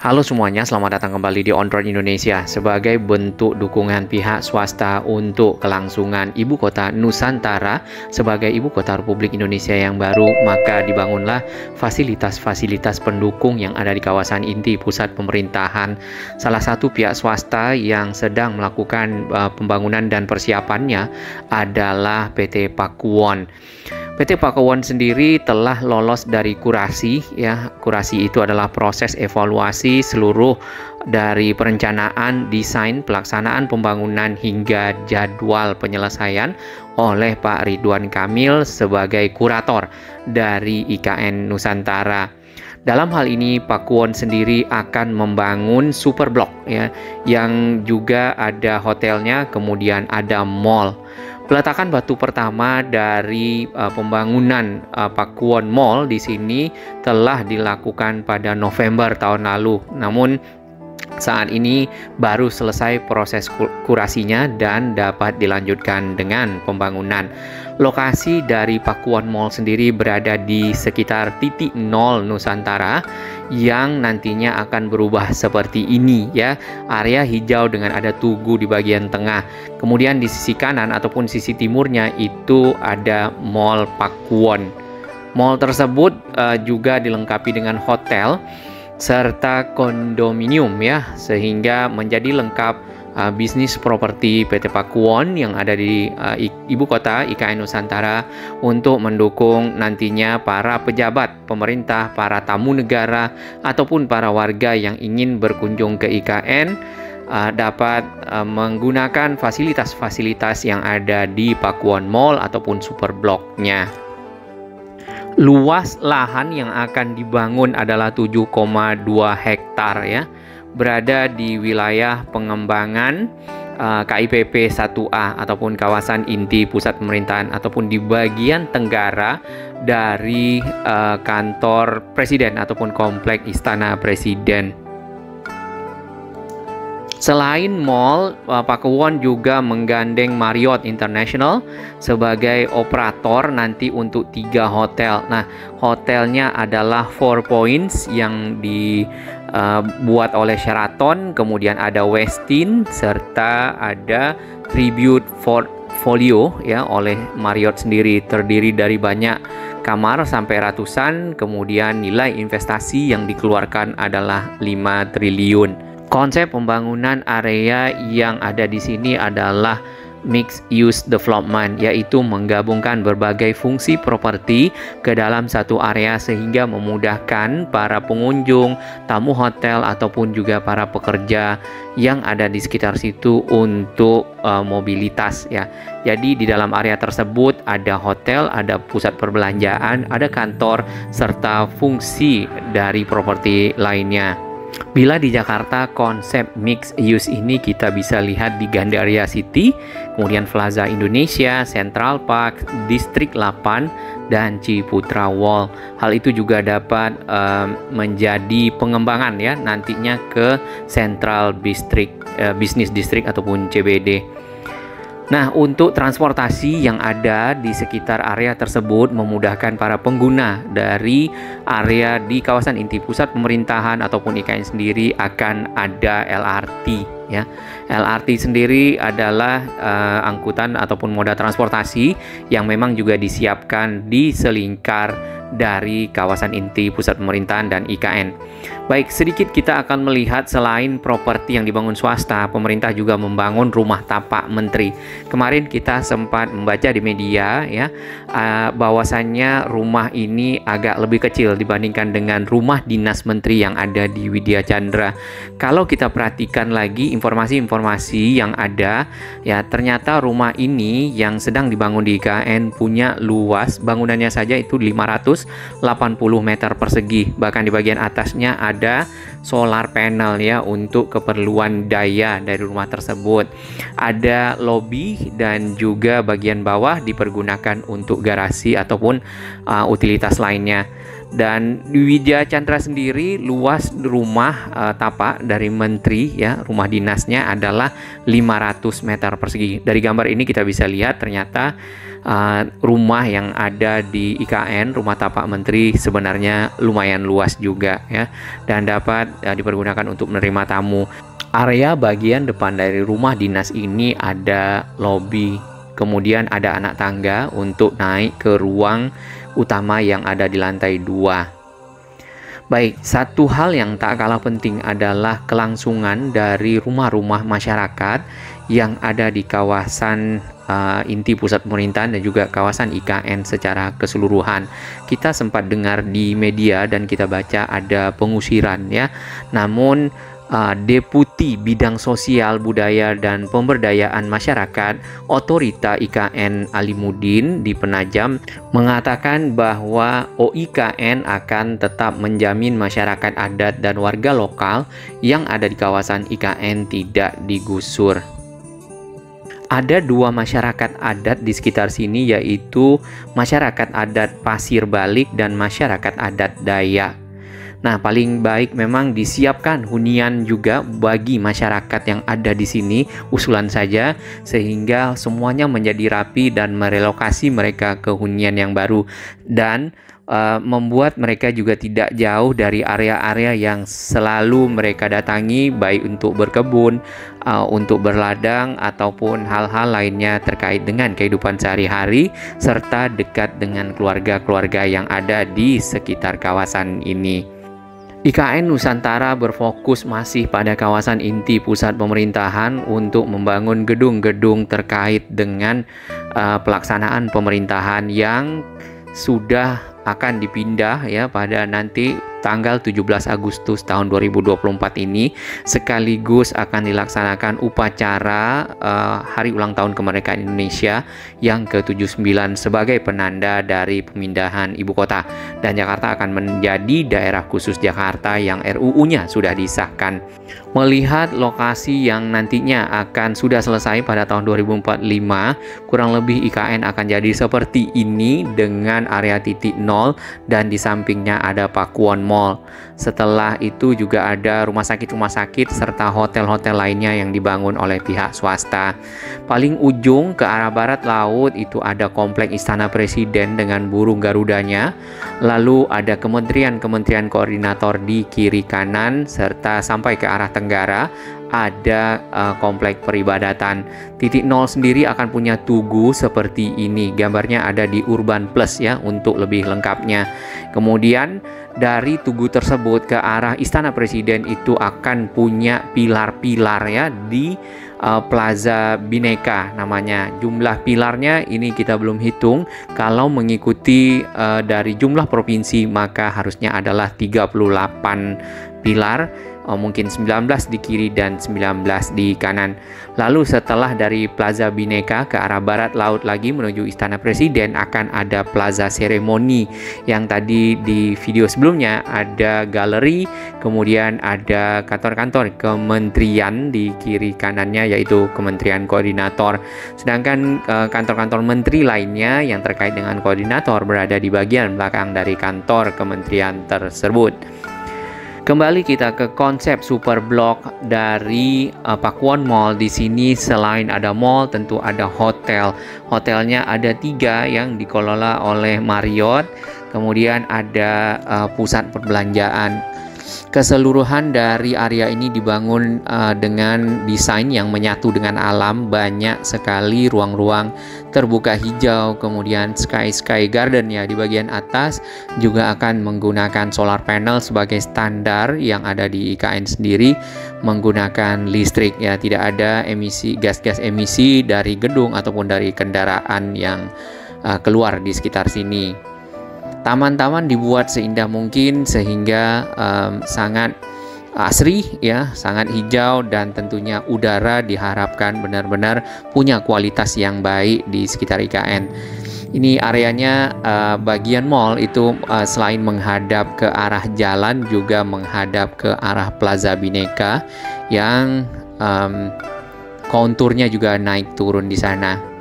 Halo semuanya, selamat datang kembali di On Road Indonesia. Sebagai bentuk dukungan pihak swasta untuk kelangsungan ibu kota Nusantara sebagai ibu kota Republik Indonesia yang baru, maka dibangunlah fasilitas-fasilitas pendukung yang ada di kawasan inti pusat pemerintahan. Salah satu pihak swasta yang sedang melakukan pembangunan dan persiapannya adalah PT Pakuwon. PT Pakuwon sendiri telah lolos dari kurasi, ya. Kurasi itu adalah proses evaluasi seluruh dari perencanaan, desain, pelaksanaan pembangunan hingga jadwal penyelesaian oleh Pak Ridwan Kamil sebagai kurator dari IKN Nusantara. Dalam hal ini Pakuwon sendiri akan membangun super blok, ya, yang juga ada hotelnya, kemudian ada mall. Peletakan batu pertama dari pembangunan Pakuwon Mall di sini telah dilakukan pada November tahun lalu. Namun saat ini baru selesai proses kurasinya dan dapat dilanjutkan dengan pembangunan. Lokasi dari Pakuwon Mall sendiri berada di sekitar titik nol Nusantara yang nantinya akan berubah seperti ini, ya. Area hijau dengan ada tugu di bagian tengah. Kemudian di sisi kanan ataupun sisi timurnya itu ada Mall Pakuwon. Mall tersebut juga dilengkapi dengan hotel serta kondominium, ya, sehingga menjadi lengkap bisnis properti PT Pakuwon yang ada di ibu kota IKN Nusantara untuk mendukung nantinya para pejabat pemerintah, para tamu negara ataupun para warga yang ingin berkunjung ke IKN dapat menggunakan fasilitas-fasilitas yang ada di Pakuwon Mall ataupun super bloknya. Luas lahan yang akan dibangun adalah 7,2 hektar, ya, berada di wilayah pengembangan KIPP 1A ataupun kawasan inti pusat pemerintahan ataupun di bagian tenggara dari kantor presiden ataupun komplek Istana Presiden. Selain mall, Pakuwon juga menggandeng Marriott International sebagai operator nanti untuk 3 hotel. Nah, hotelnya adalah Four Points yang dibuat oleh Sheraton, kemudian ada Westin, serta ada Tribute Portfolio, ya, oleh Marriott sendiri, terdiri dari banyak kamar sampai ratusan, kemudian nilai investasi yang dikeluarkan adalah 5 triliun. Konsep pembangunan area yang ada di sini adalah mixed use development, yaitu menggabungkan berbagai fungsi properti ke dalam satu area sehingga memudahkan para pengunjung, tamu hotel ataupun juga para pekerja yang ada di sekitar situ untuk mobilitas, ya. Jadi di dalam area tersebut ada hotel, ada pusat perbelanjaan, ada kantor serta fungsi dari properti lainnya. Bila di Jakarta, konsep mixed use ini kita bisa lihat di Gandaria City, kemudian Plaza Indonesia, Central Park, Distrik 8, dan Ciputra Wall. Hal itu juga dapat menjadi pengembangan, ya, nantinya ke Central Business District ataupun CBD. Nah, untuk transportasi yang ada di sekitar area tersebut memudahkan para pengguna dari area di kawasan inti pusat pemerintahan ataupun IKN sendiri akan ada LRT, ya. LRT sendiri adalah angkutan ataupun moda transportasi yang memang juga disiapkan di selingkar dari kawasan inti pusat pemerintahan dan IKN. Baik, sedikit kita akan melihat selain properti yang dibangun swasta, pemerintah juga membangun rumah tapak menteri. Kemarin kita sempat membaca di media, ya, bahwasannya rumah ini agak lebih kecil dibandingkan dengan rumah dinas menteri yang ada di Widya Chandra. Kalau kita perhatikan lagi informasi-informasi yang ada, ya, ternyata rumah ini yang sedang dibangun di IKN punya luas bangunannya saja itu 580 meter persegi. Bahkan di bagian atasnya ada solar panel, ya, untuk keperluan daya dari rumah tersebut. Ada lobi dan juga bagian bawah dipergunakan untuk garasi ataupun utilitas lainnya. Dan di Widya Chandra sendiri luas rumah tapak dari menteri ya, rumah dinasnya adalah 500 meter persegi. Dari gambar ini kita bisa lihat ternyata rumah yang ada di IKN, rumah tapak menteri, sebenarnya lumayan luas juga ya, dan dapat dipergunakan untuk menerima tamu. Area bagian depan dari rumah dinas ini ada lobi, kemudian ada anak tangga untuk naik ke ruang utama yang ada di lantai 2. Baik, satu hal yang tak kalah penting adalah kelangsungan dari rumah-rumah masyarakat yang ada di kawasan inti pusat pemerintahan dan juga kawasan IKN secara keseluruhan. Kita sempat dengar di media dan kita baca ada pengusiran ya. Namun Deputi Bidang Sosial, Budaya, dan Pemberdayaan Masyarakat Otorita IKN Alimuddin di Penajam mengatakan bahwa OIKN akan tetap menjamin masyarakat adat dan warga lokal yang ada di kawasan IKN tidak digusur. Ada 2 masyarakat adat di sekitar sini, yaitu masyarakat adat Pasir Balik dan masyarakat adat Dayak. Nah, paling baik memang disiapkan hunian juga bagi masyarakat yang ada di sini, usulan saja, sehingga semuanya menjadi rapi dan merelokasi mereka ke hunian yang baru, dan membuat mereka juga tidak jauh dari area-area yang selalu mereka datangi, baik untuk berkebun, untuk berladang, ataupun hal-hal lainnya terkait dengan kehidupan sehari-hari, serta dekat dengan keluarga-keluarga yang ada di sekitar kawasan ini. IKN Nusantara berfokus masih pada kawasan inti pusat pemerintahan untuk membangun gedung-gedung terkait dengan pelaksanaan pemerintahan yang sudah akan dipindah ya pada nanti tanggal 17 Agustus tahun 2024 ini, sekaligus akan dilaksanakan upacara Hari Ulang Tahun Kemerdekaan Indonesia yang ke-79 sebagai penanda dari pemindahan ibu kota, dan Jakarta akan menjadi daerah khusus Jakarta yang RUU-nya sudah disahkan. Melihat lokasi yang nantinya akan sudah selesai pada tahun 2045, kurang lebih IKN akan jadi seperti ini dengan area titik nol dan di sampingnya ada Pakuwon Mall. Setelah itu juga ada rumah sakit serta hotel-hotel lainnya yang dibangun oleh pihak swasta. Paling ujung ke arah barat laut itu ada komplek Istana Presiden dengan burung garudanya. Lalu ada kementerian-kementerian koordinator di kiri kanan, serta sampai ke arah tenggara ada komplek peribadatan. Titik nol sendiri akan punya tugu seperti ini. Gambarnya ada di Urban Plus ya untuk lebih lengkapnya. Kemudian dari tugu tersebut ke arah Istana Presiden itu akan punya pilar-pilar ya di Plaza Bhinneka namanya. Jumlah pilarnya ini kita belum hitung. Kalau mengikuti dari jumlah provinsi maka harusnya adalah 38 pilar. Mungkin 19 di kiri dan 19 di kanan. Lalu setelah dari Plaza Bhinneka ke arah barat laut lagi menuju Istana Presiden akan ada Plaza Seremoni yang tadi di video sebelumnya ada galeri, kemudian ada kantor-kantor kementerian di kiri kanannya yaitu Kementerian Koordinator. Sedangkan kantor-kantor menteri lainnya yang terkait dengan koordinator berada di bagian belakang dari kantor kementerian tersebut. Kembali kita ke konsep super blok dari Pakuwon Mall. Di sini selain ada mall tentu ada hotel. Hotelnya ada 3 yang dikelola oleh Marriott. Kemudian ada pusat perbelanjaan. Keseluruhan dari area ini dibangun dengan desain yang menyatu dengan alam. Banyak sekali ruang-ruang terbuka hijau, kemudian sky garden ya di bagian atas juga akan menggunakan solar panel sebagai standar yang ada di IKN sendiri, menggunakan listrik ya, tidak ada emisi gas-gas emisi dari gedung ataupun dari kendaraan yang keluar di sekitar sini. Taman-taman dibuat seindah mungkin sehingga sangat asri ya, sangat hijau, dan tentunya udara diharapkan benar-benar punya kualitas yang baik di sekitar IKN. Ini areanya bagian mall itu selain menghadap ke arah jalan juga menghadap ke arah Plaza Bhinneka yang konturnya juga naik turun di sana.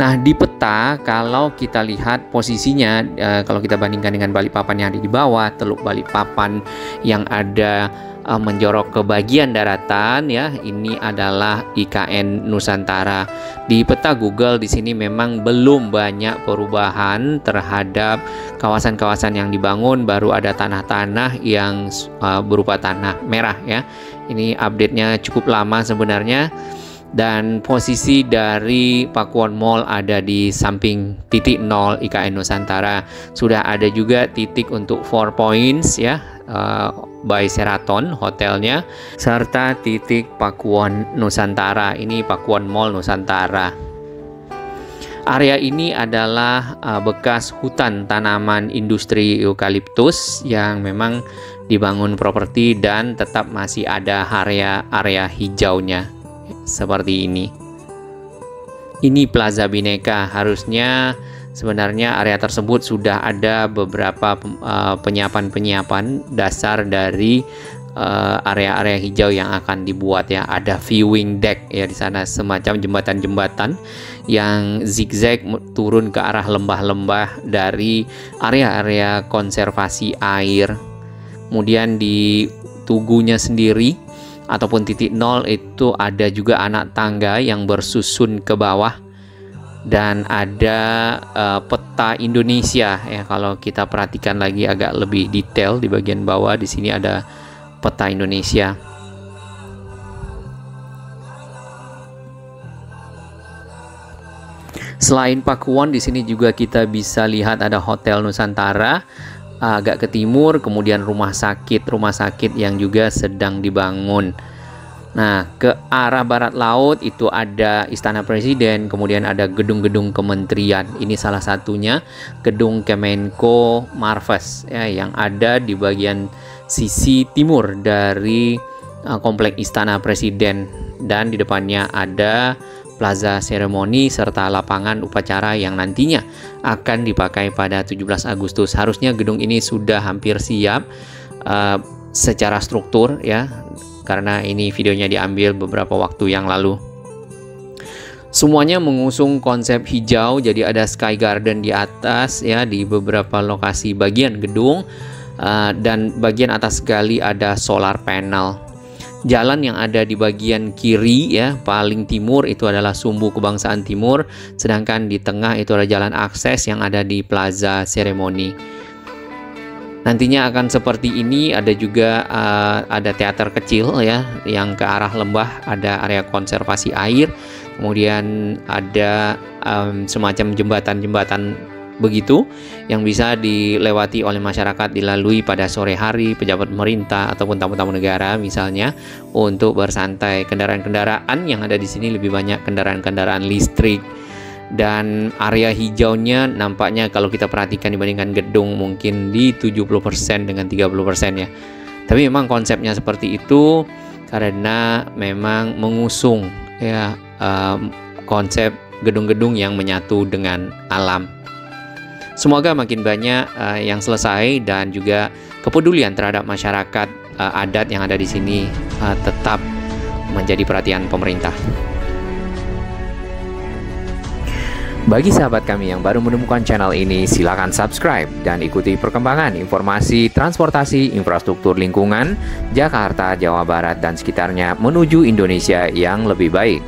Nah, di peta kalau kita lihat posisinya, kalau kita bandingkan dengan Balikpapan yang ada di bawah, Teluk Balikpapan yang ada menjorok ke bagian daratan, ya, ini adalah IKN Nusantara. Di peta Google di sini memang belum banyak perubahan terhadap kawasan-kawasan yang dibangun, baru ada tanah-tanah yang berupa tanah merah, ya. Ini update-nya cukup lama sebenarnya. Dan posisi dari Pakuwon Mall ada di samping titik 0 IKN Nusantara. Sudah ada juga titik untuk 4 Points, ya, by Sheraton hotelnya, serta titik Pakuwon Nusantara. Ini Pakuwon Mall Nusantara. Area ini adalah bekas hutan tanaman industri eukaliptus yang memang dibangun properti dan tetap masih ada area hijaunya. Seperti ini. Ini Plaza Bhinneka. Harusnya sebenarnya area tersebut sudah ada beberapa penyiapan dasar dari area-area hijau yang akan dibuat, ya. Ada viewing deck, ya, di sana, semacam jembatan-jembatan yang zigzag turun ke arah lembah-lembah dari area-area konservasi air. Kemudian di tugunya sendiri ataupun titik 0 itu ada juga anak tangga yang bersusun ke bawah, dan ada peta Indonesia, ya. Kalau kita perhatikan lagi agak lebih detail di bagian bawah, di sini ada peta Indonesia. Selain Pakuwon, di sini juga kita bisa lihat ada Hotel Nusantara agak ke timur, kemudian rumah sakit yang juga sedang dibangun. Nah, ke arah barat laut itu ada Istana Presiden, kemudian ada gedung-gedung kementerian. Ini salah satunya gedung Kemenko Marves, ya, yang ada di bagian sisi timur dari kompleks Istana Presiden, dan di depannya ada plaza seremoni serta lapangan upacara yang nantinya akan dipakai pada 17 Agustus. Harusnya gedung ini sudah hampir siap secara struktur, ya, karena ini videonya diambil beberapa waktu yang lalu. Semuanya mengusung konsep hijau, jadi ada sky garden di atas, ya, di beberapa lokasi bagian gedung, dan bagian atas sekali ada solar panel. Jalan yang ada di bagian kiri, ya, paling timur itu adalah Sumbu Kebangsaan Timur, sedangkan di tengah itu adalah jalan akses yang ada di Plaza Seremoni. Nantinya akan seperti ini. Ada juga ada teater kecil, ya, yang ke arah lembah, ada area konservasi air, kemudian ada semacam jembatan-jembatan begitu yang bisa dilewati oleh masyarakat, dilalui pada sore hari, pejabat pemerintah ataupun tamu-tamu negara misalnya, untuk bersantai. Kendaraan-kendaraan yang ada di sini lebih banyak kendaraan-kendaraan listrik, dan area hijaunya nampaknya kalau kita perhatikan dibandingkan gedung mungkin di 70% dengan 30%, ya. Tapi memang konsepnya seperti itu karena memang mengusung, ya, konsep gedung-gedung yang menyatu dengan alam. Semoga makin banyak yang selesai, dan juga kepedulian terhadap masyarakat adat yang ada di sini tetap menjadi perhatian pemerintah. Bagi sahabat kami yang baru menemukan channel ini, silakan subscribe dan ikuti perkembangan informasi transportasi infrastruktur lingkungan Jakarta, Jawa Barat, dan sekitarnya menuju Indonesia yang lebih baik.